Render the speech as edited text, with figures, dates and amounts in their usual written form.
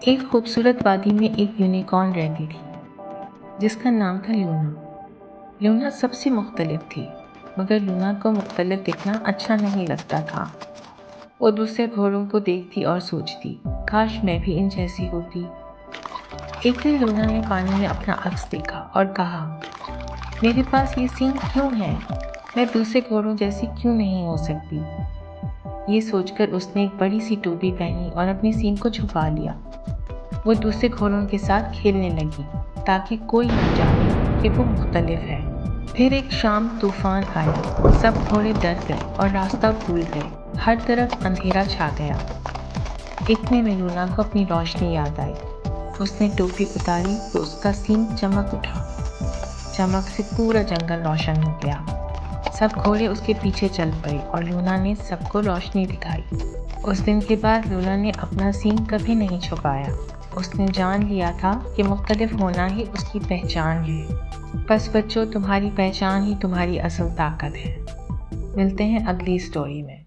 ایک خوبصورت وادی میں ایک یونیکارن رہتی تھی جس کا نام تھا لونا۔ لونا سب سے مختلف تھی، مگر لونا کو مختلف دکھنا اچھا نہیں لگتا تھا۔ وہ دوسرے گھوڑوں کو دیکھتی اور سوچتی، کاش میں بھی ان جیسی ہوتی۔ ایک دن لونا نے پانی میں اپنا عکس دیکھا اور کہا، میرے پاس یہ سینگ کیوں ہے؟ میں دوسرے گھوڑوں جیسی کیوں نہیں ہو سکتی؟ یہ سوچ کر اس نے ایک بڑی سی ٹوپی پہنی اور اپنی سینگ کو چھپا لیا۔ وہ دوسرے گھوڑوں کے ساتھ کھیلنے لگی تاکہ کوئی نہ جانے کہ وہ مختلف ہے۔ پھر ایک شام طوفان آیا، سب گھوڑے ڈر گئے اور راستہ بھول گئے۔ ہر طرف اندھیرا چھا گیا۔ اتنے میں لونا کو اپنی روشنی یاد آئی۔ اس نے ٹوپی اتاری تو اس کا سینگ چمک اٹھا۔ چمک سے پورا جنگل روشن ہو گیا۔ سب گھوڑے اس کے پیچھے چل پڑے اور لونا نے سب کو روشنی دکھائی۔ اس دن کے بعد لونا نے اپنا سینگ کبھی نہیں چھپایا۔ اس نے جان لیا تھا کہ مختلف ہونا ہی اس کی پہچان ہے۔ بس بچوں، تمہاری پہچان ہی تمہاری اصل طاقت ہے۔ ملتے ہیں اگلی سٹوری میں۔